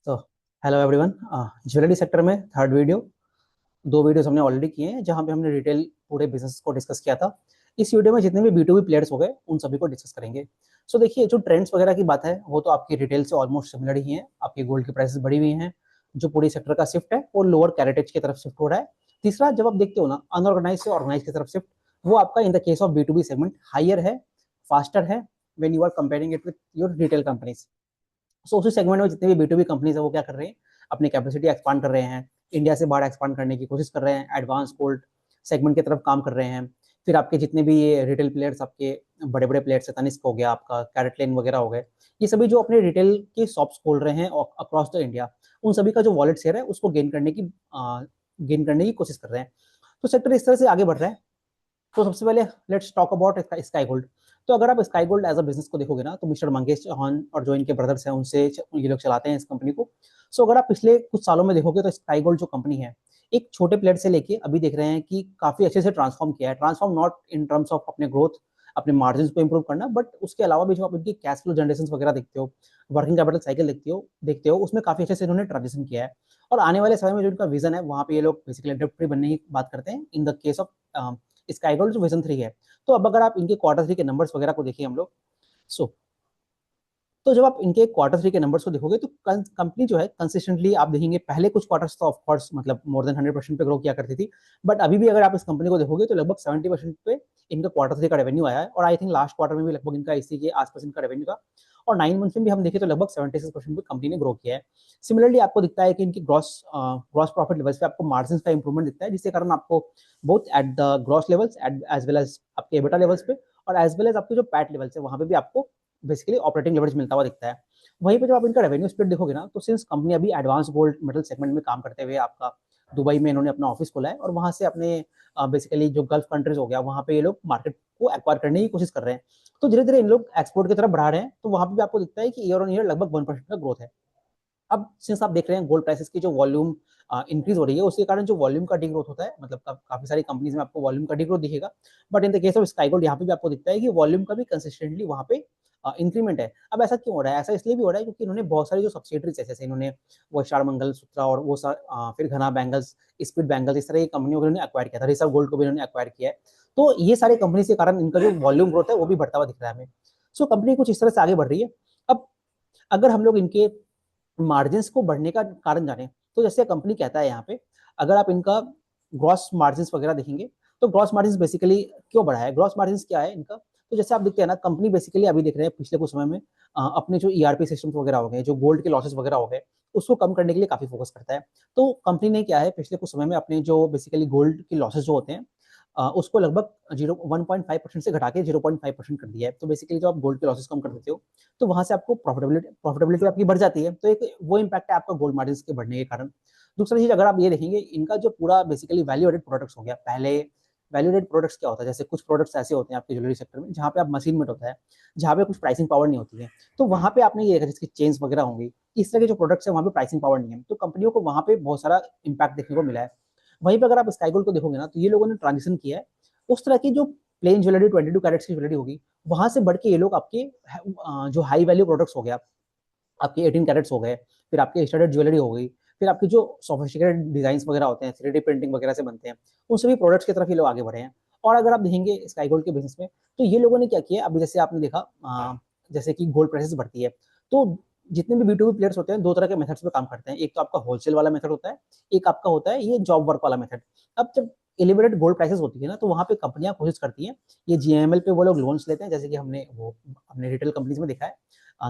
तो hello everyone. Jewellery sector में third video, दो वीडियोस हमने ऑलरेडी किए हैं जहां पे हमने रिटेल पूरे बिजनेस को डिस्कस किया था। इस वीडियो में जितने भी B2B प्लेयर्स हो गए उन सभी को डिस्कस करेंगे। सो देखिए, जो ट्रेंड्स वगैरह की बात है वो तो आपकी रिटेल से ऑलमोस्ट सिमिलर ही है। आपकी गोल्ड की प्राइसेस बढ़ी हुई हैं। जो पूरी सेक्टर का शिफ्ट है वो लोअर कैरेटेज की तरफ शिफ्ट हो रहा है। तीसरा, जब आप देखते हो ना अनऑर्गेनाइज से ऑर्गेनाइज की तरफ शिफ्ट, वो आपका in the case of B2B segment higher है, फास्टर है when you are comparing it with your retail companies. So उसी सेगमेंट में जितने भी B2B कंपनीज है वो क्या कर रहे हैं, अपनी कैपेसिटी एक्सपांड कर रहे हैं, इंडिया से बाहर एक्सपांड करने की कोशिश कर रहे हैं, एडवांस गोल्ड सेगमेंट की तरफ काम कर रहे हैं। फिर आपके जितने भी ये रिटेल प्लेयर्स, आपके बड़े बड़े प्लेयर्स है, तनिष्क हो गया, आपका कैरेटलेन वगैरह हो गए, ये सभी जो अपने रिटेल के शॉप्स खोल रहे हैं अक्रॉस द इंडिया, उन सभी का जो वॉलेट शेयर है उसको गेन करने की कोशिश कर रहे हैं। तो सेक्टर इस तरह से आगे बढ़ रहा है। तो सबसे पहले let's talk about Sky Gold. तो अगर आप Sky Gold as a business को देखोगे ना, तो मिस्टर मंगेश चौहान और जो इनके ब्रदर्स हैं उनसे ये लोग चलाते हैं इस कंपनी को। सो अगर आप पिछले कुछ सालों में देखोगे तो स्काई गोल्ड जो कंपनी है, एक छोटे प्लेयर से लेके अभी देख रहे हैं कि काफी अच्छे से ट्रांसफॉर्म किया है। Transform not in terms of अपने ग्रोथ, अपने मार्जिन को इंप्रूव करना, बट उसके अलावा भी जो आप इनकी कैश फ्लो जनरेशन वगैरह देखते हो, वर्किंग कैपिटल साइकिल देखते हो उसमें काफी अच्छे से इन्होंने ट्रांजेक्शन किया है। और आने वाले समय में जो इनका विजन है वहाँ पे ये लोग बेसिकली डेब्ट फ्री बनने की बात करते हैं इन the case of sky gold जो विजन 3 है। तो अब अगर आप इनके क्वार्टर 3 के नंबर्स वगैरह को देखिए हम लोग, सो तो जब आप इनके क्वार्टर 3 के नंबर्स को देखोगे तो कंपनी जो है कंसिस्टेंटली आप देखेंगे, पहले कुछ क्वार्टर्स तो ऑफ कोर्स मतलब मोर देन 100% पे ग्रो किया करती थी, बट अभी भी अगर आप इस कंपनी को देखोगे तो लगभग 70% पे इनका क्वार्टर 3 का रेवेन्यू आया है। और आई थिंक लास्ट क्वार्टर में भी लगभग इनका इसी के आसपास इनका रेवेन्यू था। और 9 मंथ में भी हम देखें तो लगभग 76% पे कंपनी ने ग्रो किया है। सिमिलरली आपको दिखता है कि इनकी ग्रॉस ग्रॉस प्रॉफिट लेवल्स पे आपको मार्जिन का इंप्रूवमेंट दिखता है, जिसके कारण आपको both at the gross levels as well as आपके एबिटा लेवल्स पे और एज वेल एज आपके जो पैट लेवल्स है वहां पे भी आपको बेसिकली ऑपरेटिंग लेवरेज मिलता हुआ दिखता है। वहीं पे जब आप इनका रेवेन्यू स्प्लिट देखोगे ना, तो सिंस कंपनी अभी एडवांस गोल्ड मेटल सेगमेंट में काम करते हुए आपका दुबई में इन्होंने अपना ऑफिस खोला है और वहां से अपने बेसिकली जो गल्फ कंट्रीज हो गया वहां पे ये लोग मार्केट को एक्वायर करने की कोशिश कर रहे हैं। तो धीरे धीरे इन लोग एक्सपोर्ट की तरफ बढ़ा रहे हैं। तो वहां पे भी आपको दिखता है कि ईयर ऑन ईयर लगभग 1% का ग्रोथ है। अब सिंस आप देख रहे हैं गोल्ड प्राइसेस की जो वॉल्यूम इंक्रीज हो रही है, उसके कारण जो वॉल्यूम का डिग्रोथ होता है, मतलब काफी सारी कंपनीज में आपको वॉल्यूम का डिग्रोथ दिखेगा। But in the case of sky gold यहाँ पे भी आपको दिखता है कि वॉल्यूम का भी कंसिस्टेंटली वहाँ पे इंक्रीमेंट है। अब ऐसा क्यों हो रहा है? ऐसा इसलिए भी हो रहा है क्योंकि इन्होंने बहुत सारी जो सब्सिडरीज है, जैसे इन्होंने वो स्टार मंगल सूत्रा और वो फिर घना बैंगल्स, स्पीड बैंगल्स, इस तरह की कंपनियों को इन्होंने एक्वायर किया था। रिसर्व गोल्ड को भी इन्होंने एक्वायर किया है। तो ये सारे कंपनी के कारण इनका जो वॉल्यूम ग्रोथ है वो भी बढ़ता हुआ दिख रहा है हमें। सो कंपनी कुछ इस तरह से आगे बढ़ रही है। अब अगर हम लोग इनके मार्जिन को बढ़ने का कारण जाने, तो जैसे कंपनी कहता है यहाँ पे, अगर आप इनका ग्रॉस मार्जिन वगैरह देखेंगे तो ग्रॉस मार्जिन बेसिकली क्यों बढ़ा है, ग्रॉस मार्जिन क्या है इनका। तो जैसे आप देखते हैं ना, कंपनी बेसिकली अभी देख रहे हैं पिछले कुछ समय में अपने जो ERP सिस्टम वगैरह हो गए, जो गोल्ड के लॉसेस वगैरह हो गए, उसको कम करने के लिए काफी फोकस करता है। तो कंपनी ने क्या है, पिछले कुछ समय में अपने जो बेसिकली गोल्ड के लॉसेस जो होते हैं उसको लगभग 1.5% से घटा के 0.5% कर दिया है। तो बेसिकली जब आप गोल्ड के लॉसेस कम कर देते हो तो वहां से आपको प्रॉफिटेबिलिटी आपकी बढ़ जाती है। तो एक वो इम्पैक्ट है आपका गोल्ड मार्जिन के बढ़ने के कारण। दूसरा चीज, अगर आप ये देखेंगे, इनका जो पूरा बेसिकली वैल्यू एडेड प्रोडक्ट्स हो गया। पहले वैल्यू एडेड प्रोडक्ट्स क्या होता है, जैसे कुछ प्रोडक्ट्स ऐसे होते हैं आपके ज्वेलरी सेक्टर में जहाँ पे आप मशीन मेड होता है, जहाँ पे कुछ प्राइसिंग पावर नहीं होती है। तो वहाँ पे आपने ये देखा जिसकी चेन्स वगैरह होंगी, इस तरह के जो प्रोडक्ट्स है वहाँ पे प्राइसिंग पावर नहीं है, तो कंपनियों को वहाँ पे बहुत सारा इम्पैक्ट देखने को मिला है। वहीं पर अगर आप स्काई गोल्ड को देखोगे ना, तो ये लोगों ने ट्रांजिशन किया है। उस तरह की जो प्लेन ज्वेलरी 22 कैरेट्स की ज्वेलरी होगी, वहां से बढ़ के ये लोग आपके जो हाई वैल्यू प्रोडक्ट्स हो गया, आपके 18 कैरेट्स हो गए, फिर आपके स्टैंडर्ड ज्वेलरी हो गई, फिर आपकी जो सोफिस्टिकेटेड डिजाइन वगैरह होते हैं, 3D प्रिंटिंग वगैरह से बनते हैं, उन सभी प्रोडक्ट्स की तरफ ये लोग आगे बढ़े हैं। और अगर आप देखेंगे स्काई गोल्ड के बिजनेस में, तो ये लोगों ने क्या किया, अभी जैसे आपने देखा जैसे कि गोल्ड प्राइसेस बढ़ती है, तो जितने भी B2B प्लेयर्स होते हैं दो तरह के मेथड्स पे काम करते हैं। एक तो आपका होलसेल वाला मेथड होता है, एक आपका होता है ये जॉब वर्क वाला मेथड। अब जब एलिवेटेड गोल्ड प्राइसेस होती है ना, तो वहां पे कंपनियां कोशिश करती हैं, ये GML पे वो लोग लोन्स लेते हैं, जैसे कि हमने रिटेल कंपनीज में देखा है,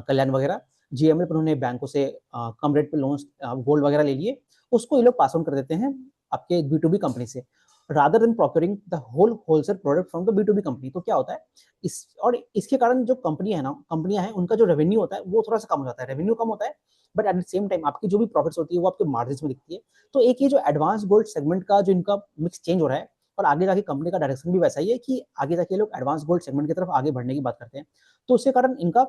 कल्याण वगैरह। GML पर उन्होंने बैंकों से कम रेट पे लोन्स गोल्ड वगैरह ले लिए, उसको ये लोग पास ऑन कर देते हैं आपके B2B कंपनी से, rather than procuring the wholesale product from the B2B company. तो क्या होता है इसके कारण जो कंपनियां हैं उनका जो रेवेन्यू होता है वो थोड़ा सा कम हो जाता है, रेवेन्यू कम होता है, but at the same time आपकी जो भी प्रॉफिट्स होती है वो आपके मार्जिन में दिखती है। तो एक ये जो एडवांस गोल्ड सेगमेंट का जो इनका मिक्स चेंज हो रहा है, और आगे जाके कंपनी का डायरेक्शन भी वैसा ही है कि आगे जाके लोग एडवांस गोल्ड सेगमेंट की तरफ आगे बढ़ने की बात करते हैं। तो उसके कारण इनका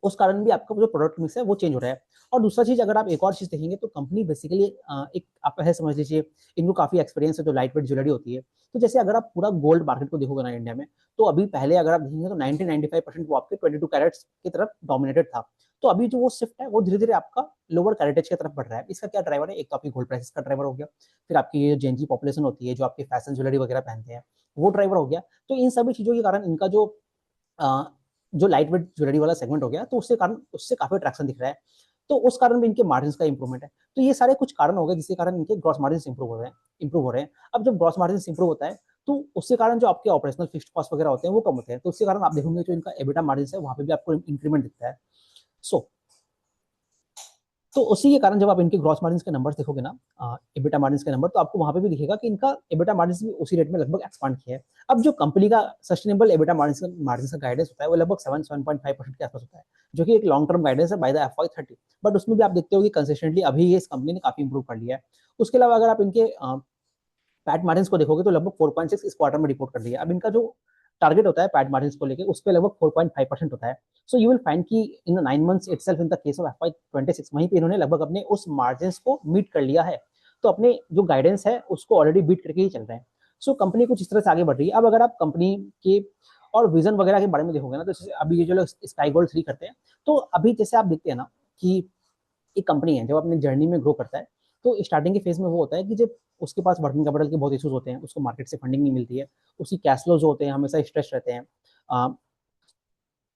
उस कारण भी आपका जो प्रोडक्ट मिक्स है वो चेंज हो रहा है। और दूसरा चीज, अगर आप एक और चीज देखेंगे तो कंपनी बेसिकली एक आप ऐसे समझ लीजिए, इनको काफी एक्सपीरियंस है जो लाइट वेट ज्वेलरी होती है। तो जैसे अगर आप पूरा गोल्ड मार्केट को देखोगे ना इंडिया में, तो अभी पहले अगर आप देखेंगे तो 90-95% वो आपके 22 कैरेट्स की तरफ डोमिनेटेड था। तो अभी जो वो शिफ्ट है वो धीरे धीरे आपका लोअर कैरेटेज की तरफ बढ़ रहा है। इसका क्या ड्राइवर है, एक तो आपकी गोल्ड प्राइसेस का ड्राइवर हो गया, फिर आपकी ये जेन जी पॉपुलेशन होती है जो आपकी फैशन ज्वेलरी वगैरह पहनते हैं वो ड्राइवर हो गया। तो इन सभी चीजों के कारण इनका जो लाइट वेट ज्वेलरी वाला सेगमेंट हो गया तो उससे कारण उससे काफी अट्रैक्शन दिख रहा है। तो उस कारण भी इनके मार्जिन का इंप्रूवमेंट है। तो ये सारे कुछ कारण हो गए जिसके कारण इनके ग्रॉस मार्जिन इंप्रूव हो रहे हैं। अब जब ग्रॉस मार्जिन इंप्रूव होता है तो उसके कारण जो आपके ऑपरेशनल फिक्स्ड कॉस्ट वगैरह होते हैं वो कम होते हैं। तो उसके कारण आप देखोगे जो इनका एबिटा मार्जिन है वहां पे भी आपको इंक्रीमेंट दिखता है। सो तो उसी के कारण जब आप इनके ग्रॉस मार्जिन के नंबर देखोगे ना, एबिटा मार्जिन के नंबर, तो आपको वहां पे भी दिखेगा कि इनका एबिटा मार्जिन भी उसी रेट में लगभग एक्सपांड किया है। अब जो कंपनी का सस्टेनेबल एबिटा मार्जिन का गाइडेंस होता है वो लगभग 7.5% के आसपास होता है, जो कि एक लॉन्ग टर्म गाइडेंस है बाय द FY30। बट उसमें भी आप देखते हो कि कंसिस्टेंटली अभी ये इस कंपनी ने काफी इंप्रूव कर लिया है। उसके अलावा अगर आप इनके पैट मार्जिन को देखोगे तो लगभग 4.6 इस क्वार्टर में रिपोर्ट कर दिया। अब इनका जो टारगेट होता है पैट मार्जिन को लेकर उस पर लगभग 4.5% होता है। सो यू विल फाइंड कि इन 9 months itself in the case of FY26 वहीं पे इन्होंने लगभग अपने उस मार्जिन को मीट कर लिया है। तो अपने जो गाइडेंस है उसको ऑलरेडी बीट करके ही चल रहे हैं। सो कंपनी कुछ इस तरह से आगे बढ़ रही है। अब अगर आप कंपनी के और विजन वगैरह के बारे में देखोगे ना, तो जैसे अभी ये जो लोग स्काई गोल्ड 3 करते हैं, तो अभी जैसे आप देखते हैं ना कि एक कंपनी है जब अपनी जर्नी में ग्रो करता है तो स्टार्टिंग के फेज में वो होता है कि जब उसके पास वर्किंग कैपिटल के बहुत इश्यूज होते हैं, उसको मार्केट से फंडिंग नहीं मिलती है, उसकी कैश फ्लो जो होते हैं हमेशा स्ट्रेस रहते हैं।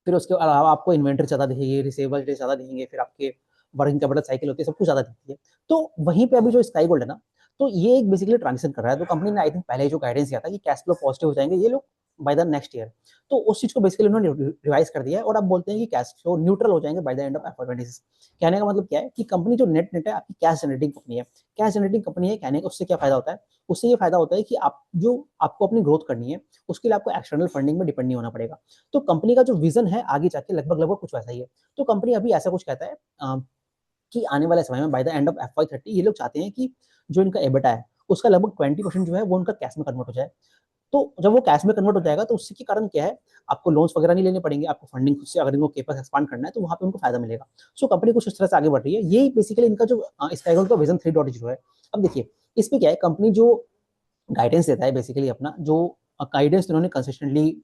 फिर उसके अलावा आपको इन्वेंटरी ज़्यादा दिखेगी, रिसीवेबल ज़्यादा दिखेंगे, फिर आपके वर्किंग कैपिटल साइकिल होती है, सब कुछ ज़्यादा दिखती है। तो वहीं पे अभी जो स्काई गोल्ड है ना, तो ये एक बेसिकली ट्रांजिशन कर रहा है। तो कंपनी ने आई थिंक पहले जो गाइडेंस दिया था कि कैश फ्लो पॉजिटिव हो जाएंगे ये लोग बाय द नेक्स्ट ईयर, तो उस चीज को बेसिकली उन्होंने रिवाइज कर दिया है और अब बोलते हैं कि कैश फ्लो न्यूट्रल हो जाएंगे bye the end of FY26। कहने का मतलब क्या है कि कंपनी जो नेट नेट है आपकी कैश जनरेटिंग कंपनी है। कैश जनरेटिंग कंपनी है कहने का उससे क्या फायदा होता है, उससे ये फायदा होता है कि आप जो आपको अपनी ग्रोथ करनी है उसके लिए आपको एक्सटर्नल फंडिंग में डिपेंड नहीं होना पड़ेगा। तो कंपनी का जो विजन है आगे जाके लगभग लगभग कुछ वैसा ही है। तो कंपनी अभी ऐसा कुछ कहता है कि आने वाले समय में bye the end of FY30 ये लोग चाहते हैं कि जो इनका एबिटा है उसका लगभग 20% जो है वो उनका कैश में कन्वर्ट हो जाए। तो जब वो कैश में कन्वर्ट हो जाएगा तो उसके कारण क्या है, आपको लोन्स वगैरह नहीं लेने पड़ेंगे, आपको फंडिंग खुद से अगर इनको केपस एक्सपांड करना है तो वहां पे उनको फायदा मिलेगा। सो कंपनी कुछ इस तरह से आगे बढ़ रही है। यही बेसिकली इनका जो स्काईगोल्ड का विजन 3.0 है। अब देखिए इस पे क्या है, कंपनी जो गाइडेंस देता है बेसिकली अपना जो गाइडेंस इन्होंने कंसिस्टेंटली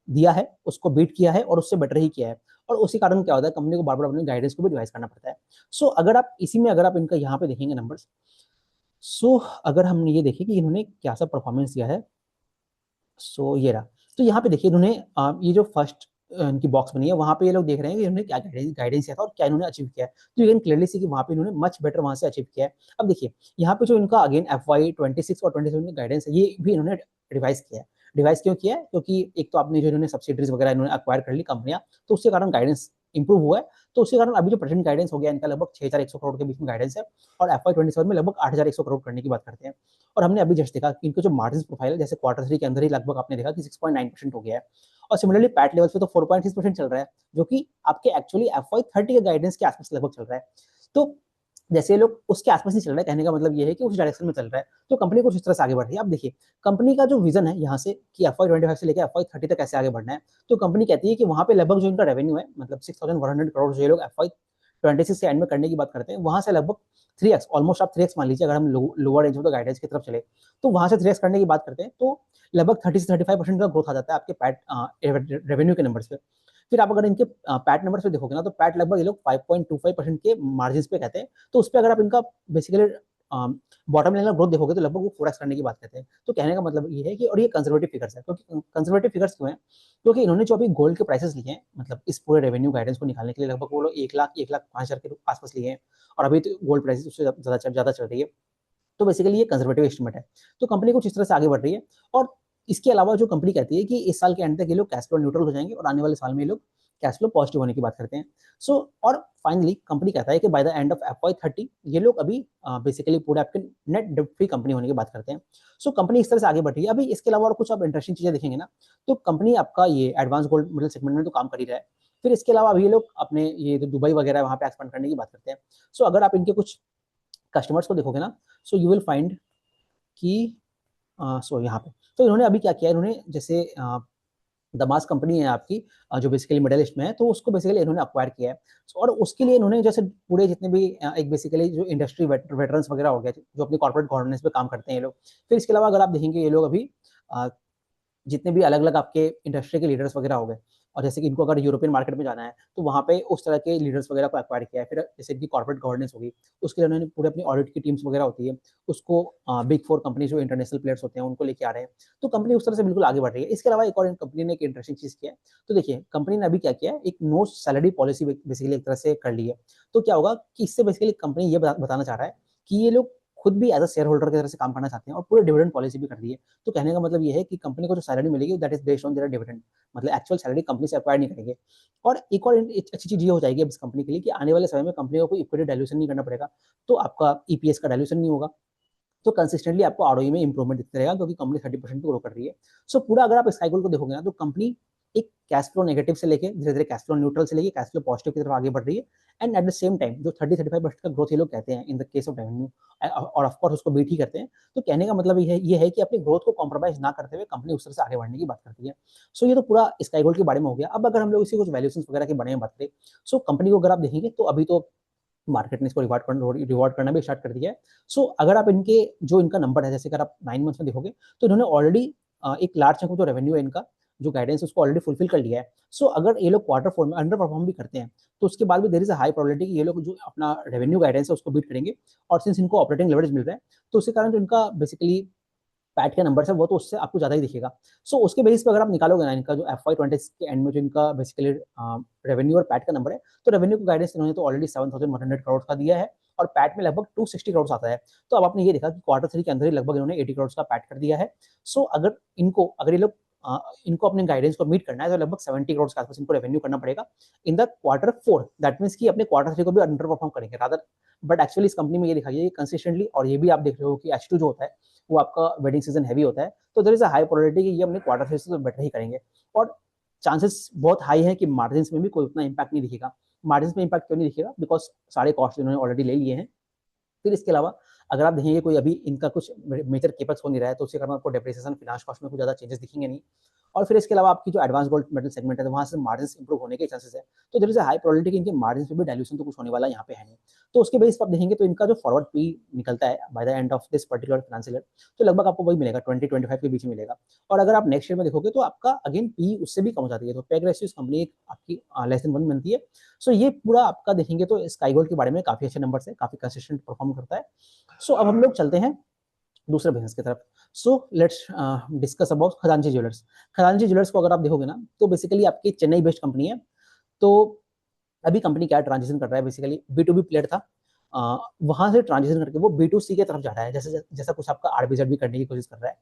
दिया है उसको बीट किया है और उससे बेटर ही किया है। और उसी कारण क्या होता है कंपनी को बार बार अपने गाइडेंस को भी रिवाइज करना पड़ता है। सो अगर आप इसी में अगर आप इनका यहाँ पे देखेंगे नंबर्स, सो अगर हम ये देखें कि इन्होंने क्या सा परफॉर्मेंस दिया है, सो ये रहा। तो यहाँ पे देखिए इन्होंने ये जो फर्स्ट इनकी बॉक्स बनी है वहां पे ये लोग देख रहे हैं कि इन्होंने क्या गाइडेंस दिया था और क्या इन्होंने अचीव किया है। तो यू कैन क्लियरली सी कि वहां पे इन्होंने मच बेटर वहां से अचीव किया है। अब देखिए यहाँ पे जो इनका अगेन FY26 और 27 का गाइडेंस है ये भी इन्होंने रिवाइज किया है। रिवाइज क्यों किया है, क्योंकि एक तो आपने जो इन्होंने सब्सिडीज वगैरह इन्होंने अक्वायर कर ली कंपनियां, तो उसके कारण गाइडेंस इंप्रूव हुआ है। तो उसके कारण अभी जो प्रेजेंट गाइडेंस हो गया इनका लगभग 6100 करोड़ के बीच में गाइडेंस है और FY27 में लगभग 8100 करोड़ करने की बात करते हैं। और हमने अभी जस्ट देखा कि इनका जो मार्जिन प्रोफाइल है जैसे Q3 के अंदर ही लगभग आपने देखा कि 6.9% हो गया है और सिमिलरली पैट लेवल पे तो 4.6% चल रहा है, जो कि आपके एक्चुअली FY30 के गाइडेंस के आसपास लगभग चल रहा है। तो जैसे लोग उसके आसपास नहीं चल रहा है, कहने का मतलब ये है कि उस डायरेक्शन में चल रहा है। तो कंपनी कुछ इस तरह से आगे बढ़ रही है। अब देखिए कंपनी का जो विजन है यहाँ से कि FY25 से लेकर FY30 तक कैसे आगे बढ़ना है, तो कंपनी कहती है कि वहां पे लगभग जो इनका रेवेन्यू है मतलब 6100 करोड़ जो ये लोग FY26 से एंड में करने की बात करते हैं, वहां से लगभग 3x, ऑलमोस्ट आप 3x मान लीजिए अगर हम lower range of the guidance की तरफ चले, तो वहां से 3x करने की बात करते हैं तो लगभग 30 से 35% का ग्रोथ आ जाता है आपके पैट रेवेन्यू के नंबर्स पे। फिर आप अगर इनके पैट नंबर पे देखोगे ना तो पैट लगभग ये लोग 5.25% के मार्जिन पे कहते हैं। तो उस पर अगर आप इनका बेसिकली बॉटम लाइन ग्रोथ देखोगे तो लगभग वो 4x करने की बात कहते हैं। तो कहने का मतलब ये है कि और ये कंजर्वेटिव फिगर्स है। क्योंकि कंजर्वेटिव फिगर्स क्यों है, क्योंकि इन्होंने जो अभी गोल्ड के प्राइसेस लिए हैं मतलब इस पूरे रेवेन्यू गाइडेंस को निकालने के लिए लगभग वो लोग 1,05,000 के आसपास लिए हैं और अभी तो गोल्ड प्राइसेस उससे ज्यादा चल रही है। तो बेसिकली ये कंजर्वेटिव एस्टिमेट है। तो कंपनी कुछ इस तरह से आगे बढ़ रही है। और इसके अलावा जो कंपनी कहती है कि इस साल के एंड तक ये लोग कैश फ्लो न्यूट्रल हो जाएंगे और आने वाले साल में ये लोग कैश फ्लो पॉजिटिव होने की बात करते हैं। सो और फाइनली कंपनी कहता है कि bye the end of FY30 ये लोग अभी बेसिकली पूरे आपके नेट डेट फ्री कंपनी होने की बात करते हैं। सो कंपनी इस तरह से आगे बढ़ रही है। अभी इसके अलावा और कुछ आप इंटरेस्टिंग चीजें देखेंगे ना, तो कंपनी आपका ये एडवांस गोल्ड मेडल सेगमेंट में तो काम कर ही रहा है। फिर इसके अलावा अभी ये लोग अपने ये जो दुबई वगैरह वहां पे एक्सपेंड करने की बात करते हैं। सो अगर आप इनके कुछ कस्टमर्स को देखोगे ना, सो यू विल फाइंड कि सो यहाँ पे तो इन्होंने अभी क्या किया, इन्होंने जैसे दमास कंपनी है आपकी जो बेसिकली मिडल ईस्ट में है, तो उसको बेसिकली इन्होंने अक्वायर किया है। और उसके लिए इन्होंने जैसे पूरे जितने भी एक बेसिकली जो इंडस्ट्री वेटरन्स वगैरह हो गए जो अपनी कॉर्पोरेट गवर्नेंस पे काम करते हैं ये लोग। फिर इसके अलावा अगर आप देखेंगे ये लोग अभी जितने भी अलग अलग आपके इंडस्ट्री के लीडर्स वगैरह हो गए और जैसे कि इनको अगर यूरोपियन मार्केट में जाना है तो वहाँ पे उस तरह के लीडर्स वगैरह को एक्वायर किया है। फिर जैसे इनकी कॉर्पोरेट गवर्नेंस होगी, उसके लिए उन्होंने पूरे अपनी ऑडिट की टीम्स वगैरह होती है, उसको बिग 4 कंपनी जो इंटरनेशनल प्लेयर्स होते हैं उनको लेके आ रहे हैं। तो कंपनी उस तरह से बिल्कुल आगे बढ़ रही है। इसके अलावा एक और कंपनी ने एक इंटरेस्टिंग चीज़ किया है। तो देखिए कंपनी ने अभी क्या किया है, एक नो सैलरी पॉलिसी बेसिकली एक तरह से कर ली है। तो क्या होगा कि इससे बेसिकली कंपनी ये बताना चाह रहा है कि ये लोग खुद भी एज अ शेयर होल्डर की तरह से काम करना चाहते हैं और पूरे डिविडेंड पॉलिसी भी कर दी है। तो कहने का मतलब ये है कि कंपनी को जो सैलरी मिलेगी that is based on their dividend, मतलब एक्चुअल सैलरी कंपनी से एक्वायर नहीं करेंगे। और एक और अच्छी चीज ये हो जाएगी अब इस कंपनी के लिए कि आने वाले समय में कंपनी को कोई इक्विटी डायल्यूशन नहीं करना पड़ेगा, तो आपका ईपीएस का डायल्यूशन नहीं होगा। तो कंसिस्टेंटली आपको आरओई में इंप्रूवमेंट दिखता रहेगा क्योंकि कंपनी 30% ग्रो कर रही है। सो पूरा अगर आप इस साइकिल को देखोगे ना तो कंपनी एक कैश फ्लो नेगेटिव से लेके धीरे धीरे कैश फ्लो न्यूट्रल से लेके कैश फ्लो पॉजिटिव की तरफ आगे बढ़ रही है। And at the same time जो 30-35% का ग्रोथ ये लोग कहते हैं इन द केस ऑफ रेवेन्यू, और ऑफकोर्स उसको बीट ही करते हैं। तो कहने का मतलब ये है कि अपनी ग्रोथ को कॉम्प्रोमाइज ना करते हुए कंपनी उस तरह से आगे बढ़ने की बात करती है। सो ये तो पूरा स्काई गोल्ड के बारे में हो गया। अब अगर हम लोग इसी कुछ वैल्यूएशंस वगैरह के बारे में बात करें, सो कंपनी को अगर आप देखेंगे तो अभी तो मार्केट ने इसको रिवार्ड करना भी स्टार्ट कर दिया है। सो अगर आप इनके जो इनका नंबर है, जैसे अगर आप 9 मंथ्स में देखोगे तो इन्होंने ऑलरेडी एक लार्ज चंक जो रेवेन्यू है इनका, जो गाइडेंस उसको ऑलरेडी फुलफिल कर लिया है। सो अगर ये लोग क्वार्टर 4 में अंडर परफॉर्म भी करते हैं तो उसके बाद भी there is a high probability कि ये लोग जो अपना रेवेन्यू गाइडेंस है उसको बीट करेंगे। और सिंस इनको ऑपरेटिंग लेवरेज मिल रहा है तो उसके कारण जो इनका बेसिकली पैट के नंबर है वो तो उससे आपको ज्यादा ही दिखेगा। सो उसके बेसिस पे अगर आप निकालोगे ना इनका जो FY20 के एंड में जो इनका बेसिकली रेवेन्यू और पैट का नंबर है, तो रेवेन्यू को गाइडेंस इन्होंने तो ऑलरेडी 7,100 करोड़ का दिया है और पैट में लगभग 260 करोड़ आता है। तो अब आपने ये देखा कि क्वार्टर 3 के अंदर ही लगभग इन्होंने 80 करोड़ का पैट कर दिया है। सो अगर ये लोग इनको अपने गाइडेंस को मीट करना है तो लगभग 70 करोड़ के आसपास इनको रेवेन्यू करना पड़ेगा in the quarter 4। That means कि अपने क्वार्टर 3 को भी अंडर परफॉर्म करेंगे रादर। बट एक्चुअली इस कंपनी में ये दिखाई है कंसिस्टेंटली, और ये भी आप देख रहे हो कि H2 जो होता है वो आपका वेडिंग सीजन हैवी होता है, तो there is a high probability कि ये अपने क्वार्टर 3 से तो बेटर ही करेंगे। और चांसेस बहुत हाई है कि मार्जिन में भी कोई उतना इंपैक्ट नहीं दिखेगा। मार्जिन में इंपैक्ट क्यों नहीं दिखेगा? बिकॉज सारे कॉस्ट इन्होंने ऑलरेडी ले लिए हैं। फिर इसके अलावा अगर आप देखेंगे कोई अभी इनका कुछ मेजर केपेक्स हो नहीं रहा है तो उसके कारण आपको डेप्रिसिएशन फिनांस कॉस्ट में कुछ ज्यादा चेंजेस दिखेंगे नहीं। और फिर इसके अलावा आपकी जो एडवांस गोल्ड मेटल सेगमेंट है तो वहां से मार्जिन इंप्रूव होने के चांसेस है। तो there is a high probability कि इनके मार्जिन में भी डायल्यूशन तो कुछ होने वाला यहाँ पे है नहीं। तो उसके बेस पर आप देखेंगे तो इनका जो फॉरवर्ड पी निकलता है bye the end of this particular financial year, तो लगभग आपको वही मिलेगा 20-25 के बीच में मिलेगा। और अगर आप नेक्स्ट ईयर में देखोगे तो आपका अगेन पी उससे भी कम हो जाती है। तो पेग रेशियो इस कंपनी आपकी लेस देन 1 बनती है। सो ये पूरा आपका देखेंगे तो स्काई गोल्ड के बारे में काफी अच्छे नंबर है, काफी कंसिस्टेंट परफॉर्म करता है। सो अब हम लोग चलते हैं दूसरे बिजनेस की तरफ। So let's discuss about Khazanchi jewellers. Khazanchi jewellers को अगर आप देखोगे ना तो बेसिकली आपकी चेन्नई बेस्ड कंपनी है। तो अभी कंपनी क्या ट्रांजिशन कर रहा है, बेसिकली B2B प्लेयर था, वहां से ट्रांजिशन करके वो B2C की तरफ जा रहा है, जैसे जैसा कुछ आपका RBZ भी करने की कोशिश कर रहा है।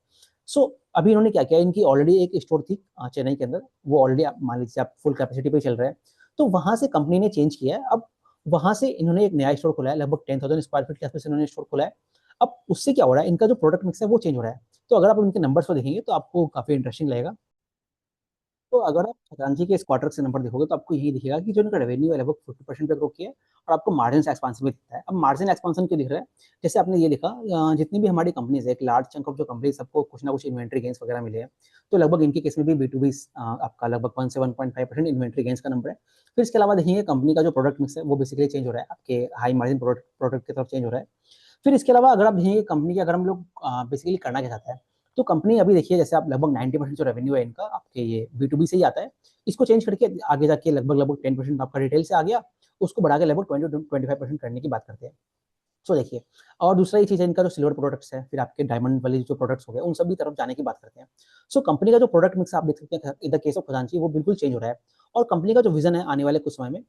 सो अभी इन्होंने क्या किया, इनकी ऑलरेडी एक स्टोर थी चेन्नई के अंदर, वो ऑलरेडी आप मान लीजिए आप फुल कैपेसिटी पे चल रहे हैं। तो वहां से कंपनी ने चेंज किया है। अब वहां से इन्होंने एक नया स्टोर खोला है, लगभग 10,000 स्क्वायर फीट के आसपास इन्होंने स्टोर खोला है। अब उससे क्या हो रहा है, इनका जो प्रोडक्ट मिक्स है वो चेंज हो रहा है। तो अगर आप इनके नंबर्स को देखेंगे तो आपको काफी इंटरेस्टिंग लगेगा। तो अगर आप खजांची के इस क्वार्टर से नंबर देखोगे तो आपको यही दिखेगा कि जो इनका रेवेन्यू है लगभग 50% पे ग्रो किया है और आपको मार्जिन एक्सपांशन भी दिखता है। अब मार्जिन एक्सपांशन क्यों दिख रहा है? जैसे आपने ये देखा जितनी भी हमारी कंपनीज है, एक लार्ज चंक ऑफ जो कंपनी सबको कुछ ना कुछ इन्वेंट्री गेंस वगैरह मिले हैं। तो लगभग इनके केस में भी B2B आपका लगभग 1 से 1.5% इन्वेंट्री गेंस का नंबर है। फिर इसके अलावा देखिए कंपनी का जो प्रोडक्ट मिक्स है वो बेसिकली चेंज हो रहा है, आपके हाई मार्जिन प्रोडक्ट की तरफ चेंज हो रहा है। फिर इसके अलावा अगर आप देखेंगे कंपनी के, अगर हम लोग बेसिकली करना क्या चाहता है, तो कंपनी अभी देखिए जैसे आप लगभग 90% जो रेवेन्यू है इनका आपके ये B2B से ही आता है। इसको चेंज करके आगे जाके लगभग 10% आपका रिटेल से आ गया, उसको बढ़ा के लगभग 20-25% करने की बात करते हैं। सो देखिए, और दूसरा ये चीज़ है इनका जो सिल्वर प्रोडक्ट्स है, फिर आपके डायमंड वाले जो प्रोडक्ट्स हो गए उन सभी तरफ जाने की बात करते हैं। सो कंपनी का जो प्रोडक्ट मिक्स आप देख सकते हैं इन द केस ऑफ खजांची वो बिल्कुल चेंज हो रहा है। और कंपनी का जो विजन है आने वाले कुछ समय में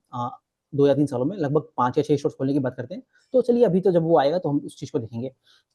2 या 3 सालों में लगभग 5 या 6 स्टोर खोलने की बात करते हैं। तो चलिए अभी तो जब वो आएगा तो हम उस चीज़ को देखेंगे।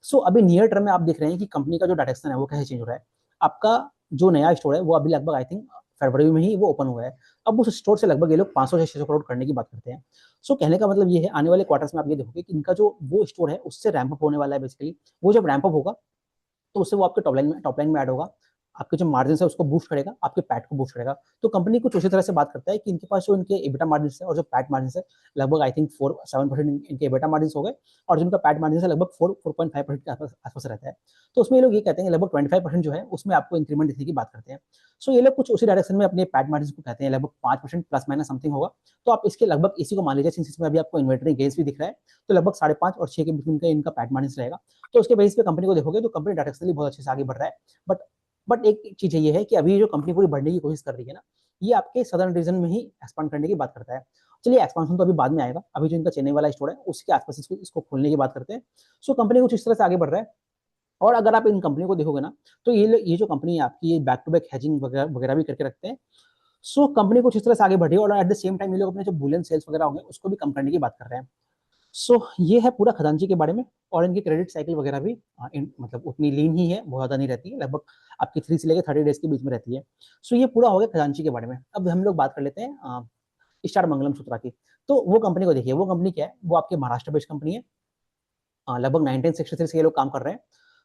सो अभी नियर टर्म में आप देख रहे हैं कि कंपनी का जो डायरेक्शन है वो कैसे चेंज हो रहा है। आपका जो नया स्टोर है वो अभी लगभग आई थिंक फरवरी में ही वो ओपन हुआ है। अब उस स्टोर से लगभग ये लोग 500 से 600 करोड़ करने की बात करते हैं। सो कहने का मतलब ये है आने वाले क्वार्टर्स में आप ये देखोगे कि इनका जो वो स्टोर है उससे रैंप अप होने वाला है। बेसिकली वो जब रैंप अप होगा तो उससे वो आपके टॉप लाइन में ऐड होगा, आपके जो मार्जिन है उसको बूस्ट करेगा, आपके पैट को बूस्ट करेगा। तो कंपनी कुछ उसी तरह से बात करता है कि इनके पास जो इनके एबिटा मार्जिन है और जो पैट मार्जिन है लगभग आई थिंक 4-7% इनके एबिटा मार्जिन हो गए और जिनका पैट मार्जिन है लगभग 4.5% के आसपास रहता है। तो उसमें ये लोग ये कहते हैं लगभग 25% जो है उसमें आपको इंक्रीमेंट देखने की बात करते हैं। सो ये लोग कुछ उसी डायरेक्शन में अपने पैट मार्जिन को कहते हैं, लगभग 5% प्लस माइनस समथिंग होगा। तो आप इसके लगभग इसी को मान लीजिए, सिंस इसमें अभी आपको इन्वेंटरी गेंस भी दिख रहा है, तो लगभग 5.5 और 6 के बीच में इनका पैट मार्जिन रहेगा। तो उसके बेस पे कंपनी को देखोगे तो कंपनी डायरेक्शनली बहुत अच्छे से आगे बढ़ रहा है। बट बट एक चीज ये है कि अभी जो कंपनी पूरी बढ़ने की कोशिश कर रही है ना, ये आपके सदर्न रीजन में ही एक्सपांड करने की बात करता है। चलिए एक्सपांशन तो अभी बाद में आएगा, अभी जो इनका चेन्नई वाला स्टोर है उसके आसपास इसको खोलने की बात करते हैं। सो कंपनी कुछ इस तरह से आगे बढ़ रहा है। और अगर आप इन कंपनी को देखोगे ना, तो ये जो कंपनी है आपकी, ये बैक टू बैक हेजिंग वगैरह वगैरह भी करके रखते हैं। सो कंपनी कुछ इस तरह से आगे बढ़ रही है, और एट द सेम टाइम ये लोग अपने जो बुलियन सेल्स वगैरह होंगे उसको भी कम करने की बात कर रहे हैं। सो ये है पूरा खजांची के बारे में। और इनकी क्रेडिट साइकिल वगैरह भी मतलब उतनी लीन ही है, बहुत ज़्यादा नहीं रहती है, लगभग आपकी 3 से लेकर 30 डेज के बीच में रहती है। सो ये पूरा हो गया खजांची के बारे में। अब हम लोग बात कर लेते हैं स्टार मंगलम सूत्रा की। तो वो कंपनी को देखिए, वो कंपनी क्या है, वो आपके महाराष्ट्र बेस्ड कंपनी है। लगभग 1963 से ये लोग काम कर रहे हैं।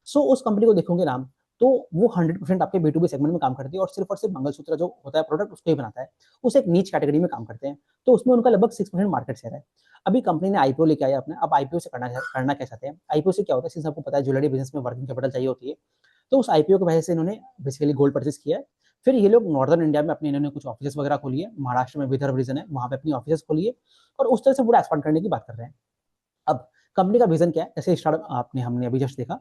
सो उस कंपनी को देखोगे ना, तो वो 100% आपके B2B सेगमेंट में काम करती है, और सिर्फ मंगलसूत्र जो होता है प्रोडक्ट उसको ही बनाता है। उस एक नीच कैटेगरी में काम करते हैं, तो उसमें उनका लगभग 6% मार्केट शेयर है। अभी कंपनी ने आईपीओ लेके आया अपने। अब आईपीओ से करना क्या चाहते हैं, आईपीओ से क्या होता है, सिंस आपको पता है ज्वेलरी बिजनेस में वर्किंग कैपिटल चाहिए होती है। तो उस आईपीओ की वजह से इन्होंने बेसिकली गोल्ड परचेज किया है। फिर ये लोग नॉर्दर्न इंडिया में अपने इन्होंने कुछ ऑफिस वगैरह खोली है, महाराष्ट्र में विदर्भ रीजन है वहाँ पे अपनी ऑफिस खोली है, और उस तरह से पूरा एक्सपांड करने की बात कर रहे हैं। अब कंपनी का विजन क्या है, जैसे स्टार्ट आपने हमने अभी जस्ट देखा,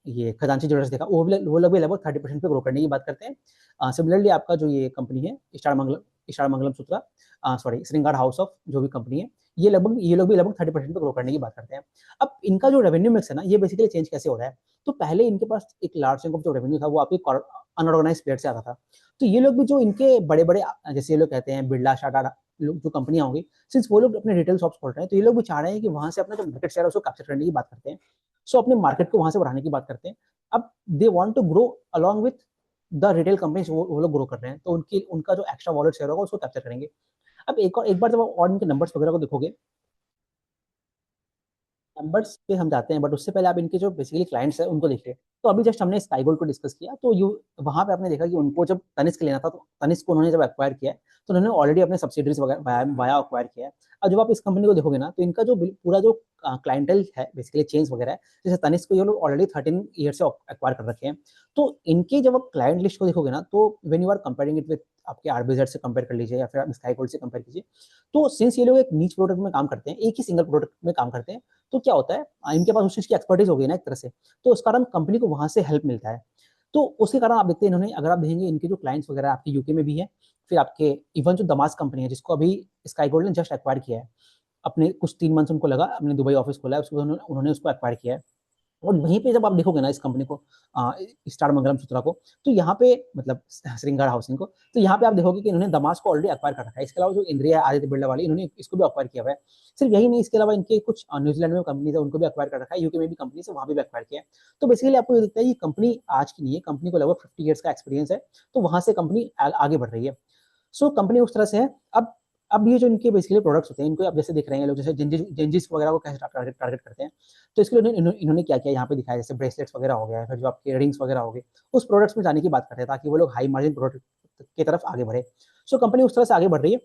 ये खजांची ज्वेलर्स देखा, वो लोग भी लगभग 30% पे ग्रो करने की बात करते हैं। सिमिलरली आपका जो ये कंपनी है स्टार मंगलम सूत्रा, सॉरी श्रृंगार हाउस ऑफ जो भी कंपनी है, ये लोग भी लगभग 30% पे ग्रो करने की बात करते हैं। अब इनका जो रेवेन्यू मिक्स है ना, ये बेसिकली चेंज कैसे हो रहा है, तो पहले इनके पास एक लार्ज चंक ऑफ जो रेवेन्यू था वो आपकी अनऑर्गेनाइज प्लेयर से आता था। तो ये लोग भी जो इनके बड़े बड़े, जैसे ये लोग कहते हैं बिरला टाटा लोग जो कंपनियां होंगी, सिंस वो लोग अपने रिटेल शॉप्स खोल रहे हैं, तो ये लोग भी चाह रहे हैं कि वहां से अपना जो मार्केट शेयर है उसको कैप्चर करने की बात करते हैं। सो अपने मार्केट को वहां से बढ़ाने की बात करते हैं। अब they want to grow along with the retail companies, वो लोग ग्रो कर रहे हैं, तो उनका जो एक्स्ट्रा वॉलेट शेयर होगा उसको कैप्चर करेंगे। अब एक बार जब आप और इनके नंबर्स वगैरह को देखोगे, नंबर्स पे हम जाते हैं, बट उससे पहले आप इनके जो बेसिकली क्लाइंट्स हैं उनको देखिए। तो अभी जस्ट हमने स्काई गोल्ड को डिस्कस किया, तो यू वहां पे आपने देखा कि उनको जब तनिष्क लेना था, तो तनिष्क को उन्होंने जब एक्वायर किया है, तो उन्होंने ऑलरेडी अपने सब्सिडरीज वगैरह वाया एक्वायर किया है। अब जब आप इस कंपनी को देखोगे ना, तो इनका जो पूरा जो क्लाइंटल है बेसिकली चेंज वगैरह है, जैसे तनिष्क को ये लोग ऑलरेडी 13 ईयर से एक्वायर कर रखे हैं। तो इनके जब आप क्लाइंट लिस्ट को देखोगे ना, तो when you are comparing it with आपके आरबीजेड से कंपेयर कर लीजिए, या फिर आप स्काई गोल्ड से कंपेयर कीजिए, तो सिंस ये लोग एक नीच प्रोडक्ट में काम करते हैं, एक ही सिंगल प्रोडक्ट में काम करते हैं, तो क्या होता है, इनके पास उस चीज की एक्सपर्टीज हो गई ना एक तरह से, तो उस कारण कंपनी को वहां से हेल्प मिलता है। तो उसके कारण आप देखते हैं इन्होंने, अगर आप देखेंगे इनके जो क्लाइंट्स वगैरह आपके यूके में भी है, फिर आपके इवन जो दमास कंपनी है जिसको अभी स्काई गोल्ड ने जस्ट एक्वायर किया है, अपने कुछ 3 मंथ्स उनको लगा, अपने दुबई ऑफिस खोला है, उसके बाद उन्होंने उसको एक्वायर किया है। और वहीं पे जब आप देखोगे ना इस कंपनी को, स्टार मंगलम सूत्रा को, तो यहाँ पे मतलब श्रृंगार हाउसिंग को, तो यहाँ पे आप देखोगे कि इन्होंने दमास को ऑलरेडी एक्वायर कर रखा है। इसके अलावा जो इंद्रिया आदित्य बिरला वाली, इन्होंने इसको भी एक्वायर किया हुआ है। सिर्फ यही नहीं, इसके अलावा इनके कुछ न्यूजीलैंड में कंपनी है उनको भी एक्वायर कर रखा है, यूके में भी कंपनी है वहाँ भी एक्वायर किया है। तो बेसिकली आपको ये दिखता है कि कंपनी आज की नहीं है, कंपनी को लगभग 50 ईयर्स का एक्सपीरियंस है, तो वहां से कंपनी आगे बढ़ रही है। सो कंपनी उस तरह से है। अब ये जो इनके बेसिकली प्रोडक्ट्स होते हैं, इनको आप जैसे देख रहे हैं लोग, जैसे जेंजिस वगैरह को कैसे टारगेट करते हैं, तो इसके लिए इन्होंने क्या किया यहाँ पे दिखाया, जैसे ब्रेसलेट्स वगैरह हो गया, फिर जो आपके रिंग्स वगैरह हो गए, उस प्रोडक्ट्स में जाने की बात करते हैं ताकि वो लोग हाई मार्जिन प्रोडक्ट की तरफ आगे बढ़े। सो कंपनी उस तरह से आगे बढ़ रही है।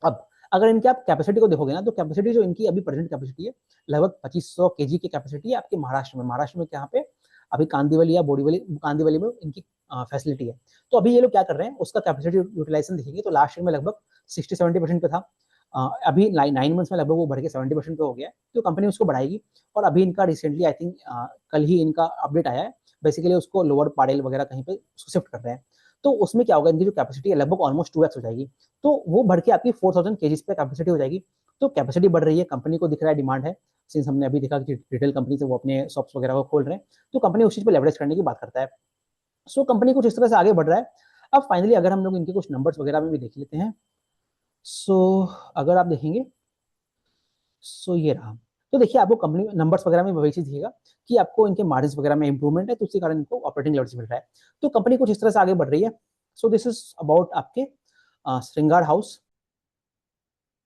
अब अगर इनकी आप कैपेसिटी को देखोगे ना, तो कैपेसिटी जो इनकी अभी प्रेजेंट कैपेसिटी है, लगभग 2500 केजी की कैपेसिटी है आपके महाराष्ट्र में यहाँ पे अभी कांदीवली या बोरीवली, कांदीवली में इनकी फैसिलिटी है। तो अभी ये लोग क्या कर रहे हैं, उसका कैपेसिटी यूटिलाइजेशन देखेंगे तो लास्ट ईयर में लगभग 60-70% पे था। अभी 9 मंथ्स में लगभग वो बढ़ के 70% पे हो गया है, तो कंपनी उसको बढ़ाएगी। और अभी इनका रिसेंटली आई थिंक कल ही इनका अपडेट आया है, बेसिकली उसको लोअर पाडेल वगैरह कहीं पे शिफ्ट कर रहे हैं। तो उसमें क्या होगा, इनकी जो कैपेसिटी है लगभग ऑलमोस्ट 2x हो जाएगी, तो वो बढ़ के आपकी 4000 केजीज पे कैपेसिटी हो जाएगी। तो कैपेसिटी बढ़ रही है, कंपनी को दिख रहा है डिमांड है, सिंस हमने अभी देखा कि रिटेल कंपनी से वो अपने शॉप्स वगैरह को खोल रहे हैं, तो कंपनी उस चीज पे लेवरेज करने की बात करता है। सो कंपनी कुछ इस तरह से आगे बढ़ रहा है। अब फाइनली अगर हम लोग इनके कुछ नंबर्स वगैरह में भी देख लेते हैं, सो अगर आप देखेंगे, सो ये रहा। तो देखिए आपको कंपनी नंबर्स वगैरह में वही चीज दिखेगा कि आपको इनके मार्जिन वगैरह में इंप्रूवमेंट है, तो उसी कारण इनको ऑपरेटिंग लेवरेज मिल रहा है। तो कंपनी कुछ इस तरह से आगे बढ़ रही है। सो दिस इज अबाउट आपके श्रृंगार हाउस।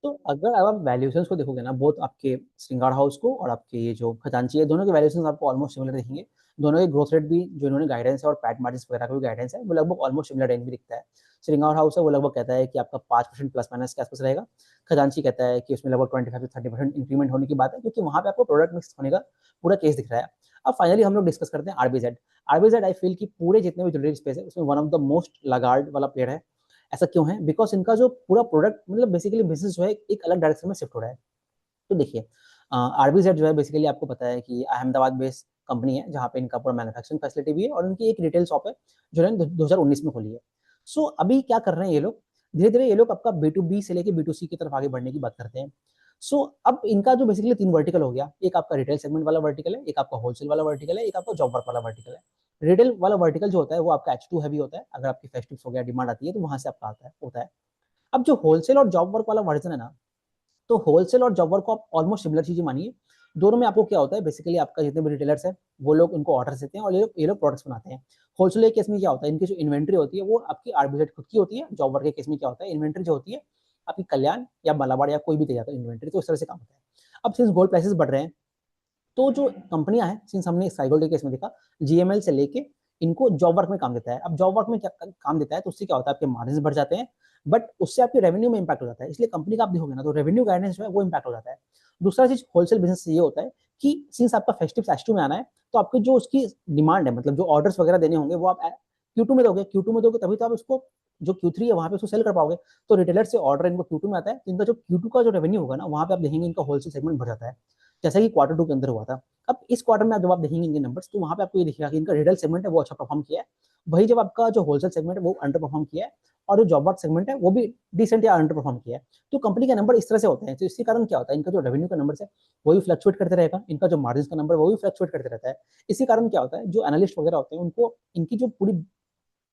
तो अगर आप वैल्यूएशंस को देखोगे ना, बहुत आपके श्रृंगार हाउस को और आपके ये जो खजांची है, दोनों के वैल्यूएशंस आपको ऑलमोस्ट सिमिलर दिखेंगे। दोनों के ग्रोथ रेट भी जो इन्होंने गाइडेंस है और पैट मार्जिन वगैरह का भी गाइडेंस है, वो लगभग ऑलमोस्ट सिमिलर रेंज में दिखता है। श्रृंगार हाउस है वो लगभग कहता है कि आपका 5% प्लस माइनस के आसपास रहेगा। खजांची कहता है कि उसमें लगभग 25 से 30% इंक्रीमेंट होने की बात है, क्योंकि वहां पे आपको प्रोडक्ट मिक्स होने का पूरा केस दिख रहा है। अब फाइनली हम लोग डिस्कस करते हैं आरबीजेड। आरबीजेड आई फील कि पूरे जितने भी ज्वेलरी स्पेस है उसमें one of the most Lagarde वाला प्लेयर है। ऐसा क्यों है, बिकॉज इनका जो पूरा प्रोडक्ट मतलब बेसिकली बिजनेस जो है एक अलग डायरेक्शन में शिफ्ट हो रहा है। तो देखिए आरबीजेड जो है बेसिकली आपको पता है कि अहमदाबाद बेस्ड कंपनी है, जहाँ पे इनका पूरा मैन्युफैक्चरिंग फैसिलिटी भी है, और इनकी एक रिटेल शॉप है जो इन्होंने 2019 में खोली है। सो अभी क्या कर रहे हैं ये लोग, धीरे धीरे ये लोग आपका B2B से लेके B2C की तरफ आगे बढ़ने की बात करते हैं। सो अब इनका जो बेसिकली 3 वर्टिकल हो गया, एक आपका रिटेल सेगमेंट वाला वर्टिकल है, एक आपका होलसेल वाला वर्टिकल है, एक आपका जॉब वर्क वाला वर्टिकल है। रिटेल वाला वर्टिकल जो होता है वो आपका H2 हैवी होता है, अगर आपकी फेस्टिव्स हो गया, डिमांड आती है तो वहां से आपका आता है होता है। अब जो होलसेल और जॉब वर्क वाला वर्जन है ना, तो होलसेल और जॉब वर्क को आप ऑलमोस्ट सिमिलर चीजें मानिए। दोनों में आपको क्या होता है, बेसिकली आपका जितने भी रिटेलर्स है वो लोग उनको ऑर्डर देते हैं और ये लोग प्रोडक्ट्स बनाते हैं। होलसेल के केस में क्या होता है, इनकी जो इन्वेंट्री होती है वो आपकी आरबीजेड खुद की होती है। जॉब वर्क के केस में क्या होता है, इन्वेंट्री जो होती है आपकी कल्याण या मालाबार या कोई भी दे जाता है इन्वेंट्री, तो इस तरह से काम होता है। अब सिंस गोल्ड प्राइसेस बढ़ रहे हैं, तो जो कंपनियां हैं, सिंस हमने साइगोल्ड के केस में देखा, जीएमएल से लेके इनको जॉब वर्क में काम देता है। अब जॉब वर्क में क्या काम देता है, तो उससे क्या होता है, आपके मार्जिन बढ़ जाते हैं, बट उससे आपके रेवेन्यू में इंपैक्ट हो जाता है। इसलिए कंपनी का आप देखोगे ना, तो रेवेन्यू गाइडेंस जो है वो इंपैक्ट हो जाता है। दूसरा चीज होलसेल बिजनेस से ये होता है कि सिंस आपका फेस्टिव एच2 में आना है, तो आपके जो उसकी डिमांड है, मतलब जो ऑर्डर्स वगैरह देने होंगे वो आप Q2 में दोगे। Q2 में दोगे तभी तो आप उसको जो Q3 है वहां पे उसको सेल कर पाओगे। तो रिटेलर से ऑर्डर इनको Q2 में आता है, तो इनका जो Q2 का जो रेवेन्यू होगा ना, वहां पे आप देखेंगे इनका होलसेल सेगमेंट बढ़ जाता है, जैसा कि Q2 के अंदर हुआ था। अब इस क्वार्टर में जब आप देखेंगे इनके नंबर्स, तो वहां पे आपको ये दिखेगा कि इनका रिटेल सेगमेंट है वो अच्छा परफॉर्म किया है, वही जब आपका जो होलसेल सेगमेंट है वो अंडर परफॉर्म किया है, और जो जॉब वर्क सेगमेंट है वो भी डिसेंट या अंडर परफॉर्म किया है। तो कंपनी के नंबर इस तरह से होते हैं। तो इसके कारण क्या होता है, इनका जो रेवेन्यू का नंबर है वो भी फ्लक्चुएट करते रहेगा, इनका जो मार्जिन का नंबर वो भी फ्लक्चुएट करते रहता है। इसी कारण क्या होता है, जो एनालिस्ट वगैरह होते हैं उनको इनकी जो पूरी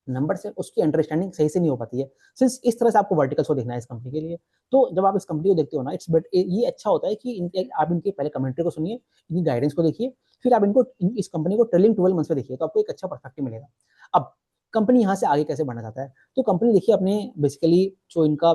नंबर से उसकी अंडरस्टैंडिंग सही से नहीं हो पाती है, सिंस इस तरह से आपको वर्टिकल्स को देखना है इस कंपनी के लिए। तो जब आप इस कंपनी को देखते हो ना, इट्स बट ये अच्छा होता है कि इनके आप इनके पहले कमेंट्री को सुनिए, इनकी गाइडेंस को देखिए, फिर आप इनको इस कंपनी को ट्रेलिंग 12 मंथ्स में देखिए, तो आपको एक अच्छा परस्पेक्टिव मिलेगा। अब कंपनी यहाँ से आगे कैसे बढ़ना चाहता है, तो कंपनी देखिए अपने बेसिकली जो इनका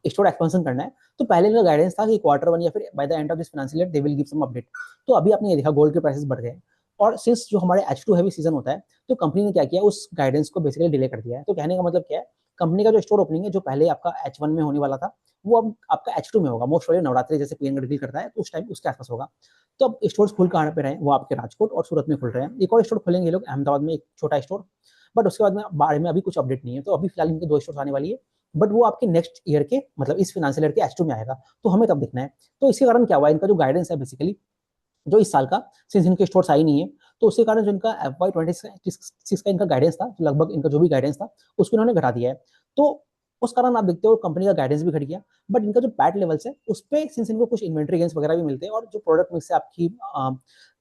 स्टोर एक्सपेंशन करना है, तो पहले इनका गाइडेंस था कि Q1 या फिर by the end of this financial year they will give some update. तो अभी आपने ये देखा गोल्ड के प्राइसेस बढ़ गए, और सिंस जो हमारे H2 हैवी सीजन होता है, तो कंपनी ने क्या किया, उस गाइडेंस को बेसिकली डिले कर दिया है। तो कहने का मतलब क्या है, कंपनी का जो स्टोर ओपनिंग है जो पहले आपका H1 में होने वाला था, वो अब आपका H2 में होगा। मोस्ट प्रोबेबली नवरात्रि जैसे पीएन डील करता है तो उस टाइम उसके आसपास होगा। तो अब स्टोर्स खुल कहाँ पे रहे, वो आपके राजकोट और सूरत में खुल रहे हैं। एक और स्टोर खुलेंगे ये लोग अहमदाबाद में, एक छोटा स्टोर, बट उसके बाद में बारे में अभी कुछ अपडेट नहीं है। तो अभी फिलहाल इनके 2 स्टोर आने वाली है, बट वो आपके नेक्स्ट ईयर के, मतलब इस फाइनेंशियल ईयर के H2 में आएगा, तो हमें तब देखना है। तो इसी कारण क्या हुआ, इनका जो गाइडेंस है बेसिकली जो इस साल का, सिंस इनके स्टोर्स आई नहीं है, तो उसके कारण जो इनका FY26 का इनका गाइडेंस था, लगभग इनका जो भी गाइडेंस था उसको इन्होंने घटा दिया है। तो उस कारण आप देखते हो कंपनी का गाइडेंस भी घट गया, बट इनका जो पैट लेवल्स है उस पे सिंस इनको कुछ इन्वेंट्री गेन्स वगैरह भी मिलते हैं, और जो प्रोडक्ट मिक्स से आपकी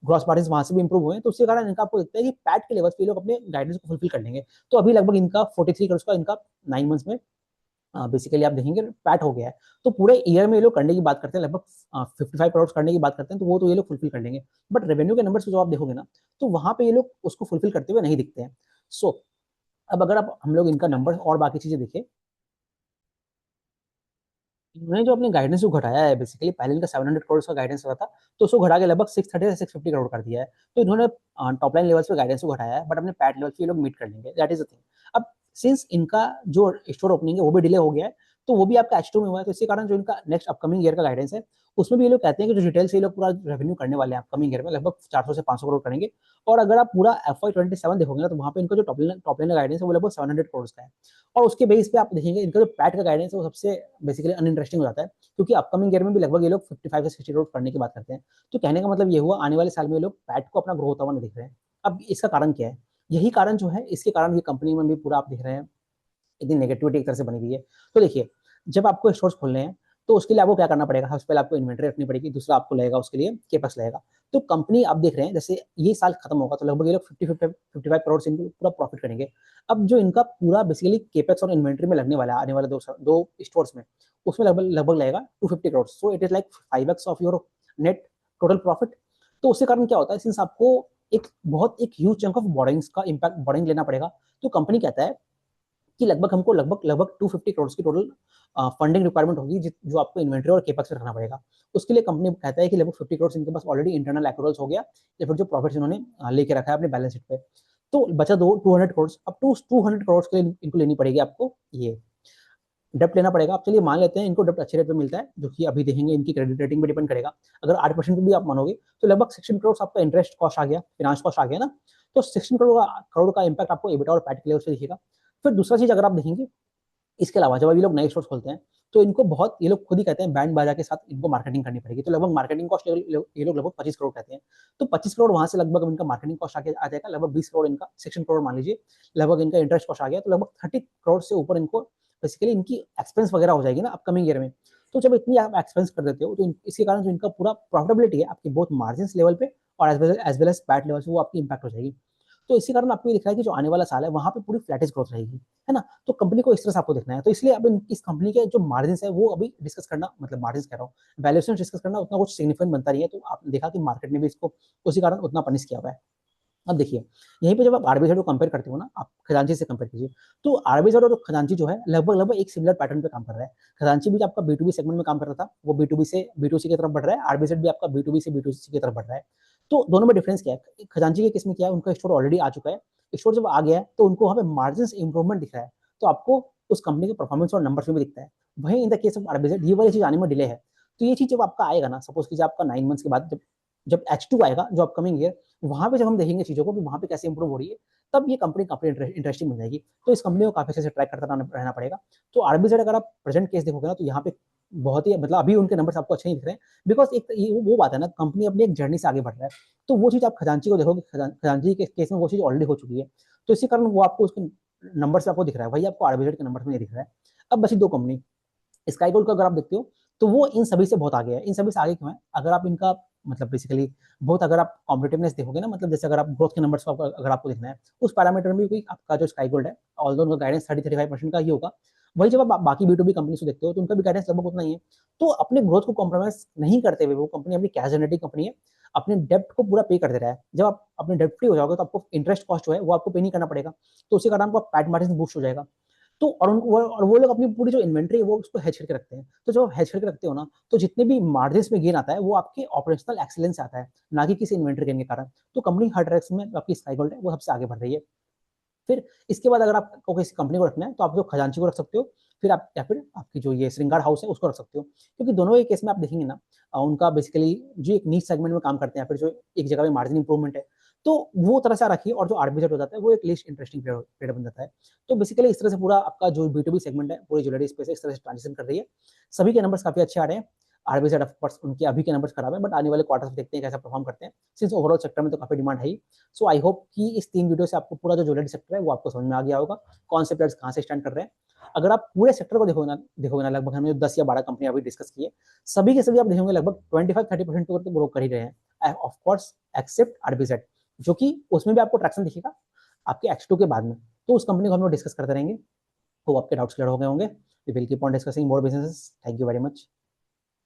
ग्रॉस मार्जिन वहां से भी इंप्रूव हुए हैं, तो उसके कारण इनका आपको दिखता है कि पैट के लेवल्स पे लोग अपने गाइडेंस को फुलफिल कर लेंगे। तो अभी लगभग इनका 43 करोड़ का इनका 9 मंथ्स में बेसिकली आप देखेंगे पैट हो गया है। तो पूरे ईयर में ये लोग करने की बात करते हैं, लगभग 55 करोड़ करने की बात करते हैं, तो वो तो ये लोग फुलफिल कर लेंगे। बट रेवेन्यू के नंबर से जो आप देखोगे ना, तो वहां पे ये लोग उसको फुलफिल करते हुए नहीं दिखते हैं। सो अब अगर आप हम लोग इनका नंबर और बाकी चीजें देखें, इन्होंने जो अपने गाइडेंस को घटाया है, बेसिकली पहले इनका 700 करोड़ का गाइडेंस था, तो उसको घटा के लगभग 630 से 650 करोड़ कर दिया है। तो इन्होंने टॉप लाइन लेवल्स पे गाइडेंस को घटाया है, बट अपने पैट लेवल पे ये लोग मीट कर लेंगे, दैट इज द थिंग। अब सिंस इनका जो स्टोर ओपनिंग है वो भी डिले हो गया है, तो वो भी आपका H2 में हुआ है, तो इसी कारण जो इनका नेक्स्ट अपकमिंग ईयर का गाइडेंस है उसमें भी ये लोग कहते हैं कि जो रिटेल से ये लोग पूरा रेवेन्यू करने वाले हैं अपकमिंग ईयर में, लगभग 400 से 500 करोड़ करेंगे। और अगर आप पूरा FY27 देखोगे ना, तो वहां पे इनका जो टॉप लाइन का गाइडेंस है वो लगभग 700 करोड़ का है। और उसके बेस पे आप देखेंगे इनका जो पैट का गाइडेंस है वो सबसे बेसिकली अनइंटरेस्टिंग हो जाता है, क्योंकि अपकमिंग ईयर में भी लगभग ये लोग 55 से 60 करोड़ करने की बात करते हैं। तो कहने का मतलब ये हुआ, आने वाले साल में ये लोग पैट को अपना ग्रो होता हुआ नहीं दिख रहे हैं। अब इसका कारण क्या है, यही कारण जो है, इसके कारण ये कंपनी में भी पूरा आप देख रहे हैं इतनी नेगेटिविटी एक तरह से बनी हुई है। तो देखिए, जब आपको स्टोर्स खोलने हैं, तो उसके लिए आपको क्या करना पड़ेगा, सबसे पहले आपको इन्वेंटरी रखनी पड़ेगी, दूसरा आपको लगेगा उसके लिए केपेक्स लगेगा। तो कंपनी आप देख रहे हैं, जैसे ये साल खत्म होगा तो लगभग ये लोग 55 करोड़ से इनको पूरा प्रॉफिट करेंगे। अब जो इनका पूरा बेसिकली केपेक्स और इन्वेंटरी में लगने वाला है आने वाले दो स्टोर्स में, उसमें लगभग लगभग लगेगा 250 crore. So it is like 5x of your net total profit. तो उसके कारण क्या होता है, सिंस आपको एक ह्यूज चंक ऑफ बोरिंग्स का इम्पैक्ट बोरिंग लेना पड़ेगा, तो कंपनी कहता है कि लगभग हमको लगभग लगभग 250 करोड़ की टोटल फंडिंग रिक्वायरमेंट होगी, जो आपको इन्वेंटरी और केपेक्स में रखना पड़ेगा। उसके लिए कंपनी कहता है कि लगभग 50 करोड़ इनके पास ऑलरेडी इंटरनल एक्रूवल्स हो गया, या फिर जो प्रॉफिट्स इन्होंने लेके रखा है अपने बैलेंस शीट पे। तो बचा दो 200 करोड़। अब 200 करोड़ के लिए इनको लेनी पड़ेगी, आपको ये डेप्ट लेना पड़ेगा। आप चलिए मान लेते हैं इनको डेप्ट अच्छे रेट पे मिलता है, जो कि अभी देखेंगे इनकी क्रेडिट रेटिंग पे डिपेंड करेगा। अगर 8% पे भी आप मानोगे, तो लगभग 16 करोड़ आपका इंटरेस्ट कॉस्ट आ गया, फाइनेंस कॉस्ट आ गया ना। तो 16 करोड़ का इम्पैक्ट आपको एबिटा और पैट के लेवल से दिखेगा। फिर दूसरा चीज अगर आप देखेंगे, इसके अलावा जब ये लोग नए स्टोर खोलते हैं तो इनको बहुत, ये लोग खुद ही कहते हैं बैंड बाजा के साथ इनको मार्केटिंग करनी पड़ेगी, तो लगभग मार्केटिंग कॉस्ट ये लोग लगभग 25 करोड़ कहते हैं। तो 25 करोड़ वहां से लगभग इनका मार्केटिंग कॉस्ट आ जाएगा, लगभग 20 करोड़ इनका 16 करोड़ मान लीजिए लगभग इनका इंटरेस्ट कॉस्ट आ गया, तो लगभग 30 करोड़ से ऊपर इनको बेसिकली इनकी एक्सपेंस वगैरह हो जाएगी ना अपकमिंग ईयर में। तो जब इतनी आप एक्सपेंस कर देते हो तो इसके कारण जो इनका पूरा प्रॉफिटेबिलिटी है आपकी बहुत मार्जिन लेवल पे और as well as PAT level पे वो आपकी इंपैक्ट हो जाएगी। तो इसी कारण आपको ये दिख रहा है कि जो आने वाला साल है वहां पे पूरी फ्लैटिश ग्रोथ रहेगी, है ना। तो कंपनी को इस तरह से आपको देखना है, तो इसलिए अब इस कंपनी के जो मार्जिन है वो अभी डिस्कस करना, मतलब मार्जिन कह रहा हूँ, वैल्यूएशन डिस्कस करना उतना कुछ सिग्निफिकेंट बनता नहीं है। तो आपने देखा कि मार्केट ने भी इसको उसी कारण उतना पनिश किया हुआ है। अब देखिए यहीं पे जब आप आरबीजेड को कंपेयर करते हो ना, आप खजांची से कंपेयर कीजिए, तो आरबीजेड और खजांची जो है लगभग लगभग एक सिमिलर पैटर्न पे काम कर रहा है। खजांची भी आपका बी सेगमेंट में काम कर रहा था, वो बी से बी की तरफ बढ़ रहा है, आरबीजेड भी आपका बी से बी की तरफ बढ़ रहा है। तो दोनों में डिफरेंस क्या है, खजांची के केस में क्या है, उनका स्टोर ऑलरेडी आ चुका है, स्टोर जब आ गया है तो उनको वहाँ पे मार्जिन इंप्रूवमेंट दिख रहा है, तो आपको उस कंपनी के परफॉर्मेंस और नंबर्स में भी दिखता है। वहीं इन द केस ऑफ आरबीजेड ये वाली चीज आने में डिले है। तो ये चीज जब आपका आएगा ना, सपोज कीजिए आपका 9 मंथ्स के बाद जब जब H2 आएगा जो अपकमिंग ईयर, वहां पे जब हम देखेंगे चीजों को कि वहां पे कैसे इंप्रूव हो रही है, तब ये कंपनी काफी इंटरेस्टिंग बन जाएगी। तो इस कंपनी को काफी अच्छे से ट्रैक करता रहना पड़ेगा। तो आरबीजेड अगर आप प्रेजेंट केस देखोगे ना, तो यहाँ पे बहुत ही, मतलब अभी उनके नंबर्स आपको अच्छे नहीं दिख रहे हैं, बिकॉज एक वो बात है ना, कंपनी अपनी एक जर्नी से आगे बढ़ रहा है। तो वो चीज आप खजांची को देखोगे, खजांची के केस में वो चीज ऑलरेडी हो चुकी है, तो इसी कारण वो आपको उसके नंबर से आपको दिख रहा है, वही आपको आरबीजेड के नंबर में नहीं दिख रहा है। अब बची दो कंपनी, स्काई गोल्ड का अगर आप देखते हो तो वो इन सभी से बहुत आगे है। इन सभी से आगे क्यों है, अगर आप इनका मतलब बेसिकली बहुत, अगर आप कॉम्पिटिटिवनेस देखोगे ना, मतलब जैसे अगर आप ग्रोथ के नंबर्स को अगर आपको देखना है उस पैरामीटर में भी आपका जो स्काई गोल्ड है, ऑल्दो उनका गाइडेंस 30-35% का ही होगा। वही जब आप बाकी बी कंपनी से देखते हो तो उनका भी गाइडेंस लगभग उतना ही है। तो अपने ग्रोथ को कॉम्प्रोमाइज नहीं करते हुए वो कंपनी अपनी कैश जनरेटिंग कंपनी है, अपने डेप्ट को पूरा पे कर दे रहा है। जब आप अपने डेप्ट फ्री हो जाओगे तो आपको इंटरेस्ट कॉस्ट जो है वो आपको पे नहीं करना पड़ेगा, तो उसी कारण आपका पैट मार्जिन बूस्ट हो जाएगा। तो और वो लोग अपनी पूरी जो इन्वेंट्री है वो उसको हेज करके रखते हैं। तो जब आप हेज करके रखते हो ना, तो जितने भी मार्जिन में गेन आता है वो आपके ऑपरेशनल एक्सीलेंस आता है, ना कि किसी इन्वेंट्री गेन के कारण। तो कंपनी हर डायरेक्शन में आपकी स्काई गोल्ड है वो सबसे आगे बढ़ रही है। फिर इसके बाद अगर आपको किसी कंपनी को रखना है तो आप जो खजांची को रख सकते हो, फिर आप या फिर आपकी जो ये श्रृंगार हाउस है उसको रख सकते हो, क्योंकि दोनों के केस में आप देखेंगे ना, उनका बेसिकली जो एक नीच सेगमेंट में काम करते हैं, फिर जो एक जगह पे मार्जिन इंप्रूवमेंट है, तो वो तरह से रखिए। और जो आरबीजेड हो जाता है वो एक लीस्ट इंटरेस्टिंग प्लेयर बन जाता है। तो बेसिकली इस तरह से पूरा आपका जो बी सेगमेंट है पूरी ज्वेलरी स्पेस इस तरह से ट्रांजिशन कर रही है। सभी के नंबर्स काफी अच्छे आ रहे हैं। आरबीजेड ऑफ कोर्स उनके अभी के नंबर्स खराब है, बट आने वाले क्वार्टर्स में देखते हैं कैसा परफॉर्म करते हैं, सिंस ओवरऑल सेक्टर में तो काफी डिमांड है ही। सो आई होप कि इस 3 वीडियो से आपको पूरा जो ज्वेलरी सेक्टर है वो आपको समझ में आ गया होगा, कौन से प्लेयर्स कहाँ से स्टैंड कर रहे हैं। अगर आप पूरे सेक्टर को देखोगे ना लगभग हमने 10 या 12 कंपनी अभी डिस्कस की है, सभी के सभी आप देखेंगे लगभग 25-30% तो ग्रो कर ही रहे हैं, ऑफ कोर्स एक्सेप्ट आरबीजेड, जो कि उसमें भी आपको ट्रैक्शन दिखेगा आपके H2 के बाद में। तो उस कंपनी को हम लोग डिस्कस करते रहेंगे। तो आपके डाउट्स क्लियर हो गए होंगे। We will keep on discussing more businesses. Thank you very much.